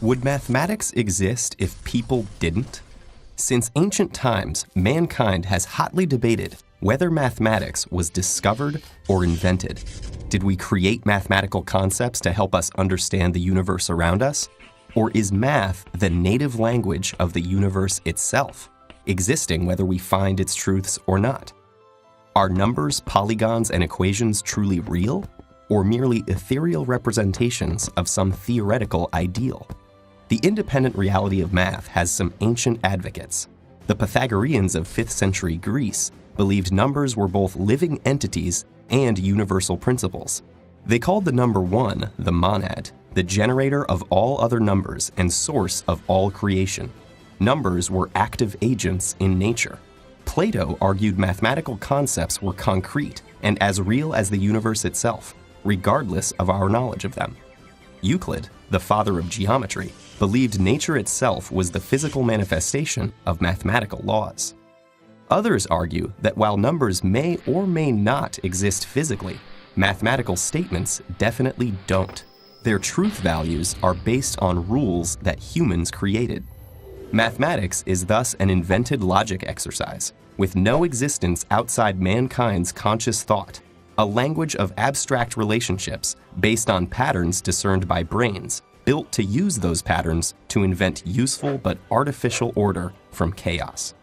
Would mathematics exist if people didn't? Since ancient times, mankind has hotly debated whether mathematics was discovered or invented. Did we create mathematical concepts to help us understand the universe around us? Or is math the native language of the universe itself, existing whether we find its truths or not? Are numbers, polygons, and equations truly real, or merely ethereal representations of some theoretical ideal? The independent reality of math has some ancient advocates. The Pythagoreans of 5th century Greece believed numbers were both living entities and universal principles. They called the number 1 the monad, the generator of all other numbers and source of all creation. Numbers were active agents in nature. Plato argued mathematical concepts were concrete and as real as the universe itself, regardless of our knowledge of them. Euclid, the father of geometry, believed nature itself was the physical manifestation of mathematical laws. Others argue that while numbers may or may not exist physically, mathematical statements definitely don't. Their truth values are based on rules that humans created. Mathematics is thus an invented logic exercise, with no existence outside mankind's conscious thought, a language of abstract relationships based on patterns discerned by brains, built to use those patterns to invent useful but artificial order from chaos.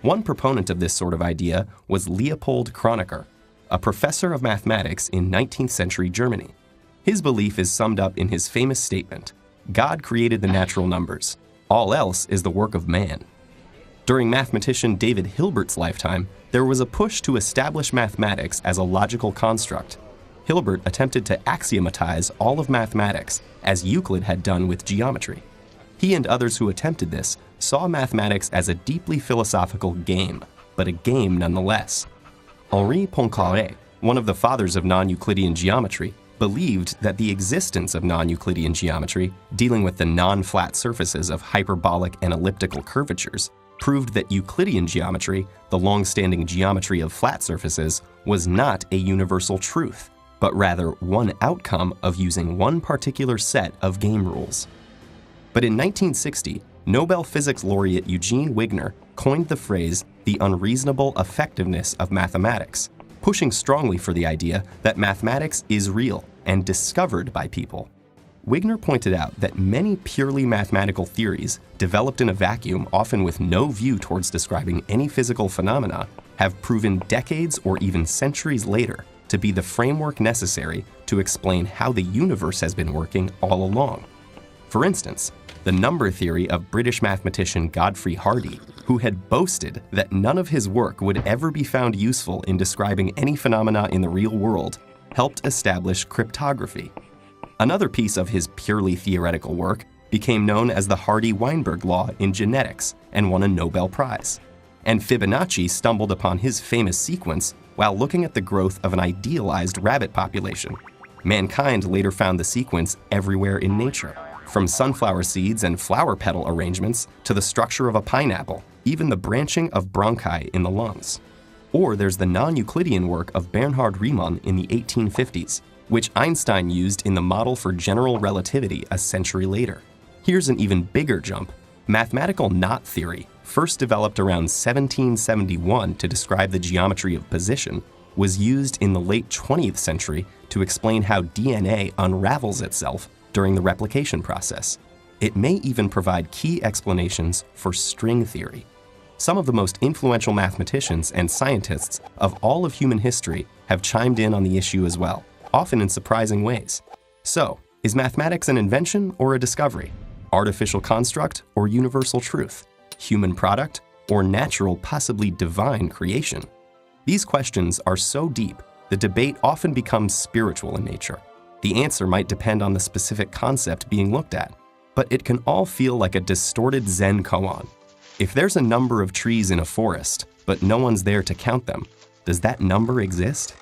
One proponent of this sort of idea was Leopold Kronecker, a professor of mathematics in 19th century Germany. His belief is summed up in his famous statement, "God created the natural numbers. All else is the work of man." During mathematician David Hilbert's lifetime, there was a push to establish mathematics as a logical construct. Hilbert attempted to axiomatize all of mathematics, as Euclid had done with geometry. He and others who attempted this saw mathematics as a deeply philosophical game, but a game nonetheless. Henri Poincaré, one of the fathers of non-Euclidean geometry, believed that the existence of non-Euclidean geometry, dealing with the non-flat surfaces of hyperbolic and elliptical curvatures, proved that Euclidean geometry, the long-standing geometry of flat surfaces, was not a universal truth, but rather one outcome of using one particular set of game rules. But in 1960, Nobel Physics laureate Eugene Wigner coined the phrase the unreasonable effectiveness of mathematics, pushing strongly for the idea that mathematics is real and discovered by people. Wigner pointed out that many purely mathematical theories, developed in a vacuum, often with no view towards describing any physical phenomena, have proven decades or even centuries later to be the framework necessary to explain how the universe has been working all along. For instance, the number theory of British mathematician Godfrey Hardy, who had boasted that none of his work would ever be found useful in describing any phenomena in the real world, helped establish cryptography. Another piece of his purely theoretical work became known as the Hardy-Weinberg law in genetics and won a Nobel Prize. And Fibonacci stumbled upon his famous sequence while looking at the growth of an idealized rabbit population. Mankind later found the sequence everywhere in nature, from sunflower seeds and flower petal arrangements to the structure of a pineapple, even the branching of bronchi in the lungs. Or there's the non-Euclidean work of Bernhard Riemann in the 1850s, which Einstein used in the model for general relativity a century later. Here's an even bigger jump. Mathematical knot theory, first developed around 1771 to describe the geometry of position, was used in the late 20th century to explain how DNA unravels itself during the replication process. It may even provide key explanations for string theory. Some of the most influential mathematicians and scientists of all of human history have chimed in on the issue as well, often in surprising ways. So, is mathematics an invention or a discovery? Artificial construct or universal truth? Human product or natural, possibly divine creation? These questions are so deep, the debate often becomes spiritual in nature. The answer might depend on the specific concept being looked at, but it can all feel like a distorted Zen koan. If there's a number of trees in a forest, but no one's there to count them, does that number exist?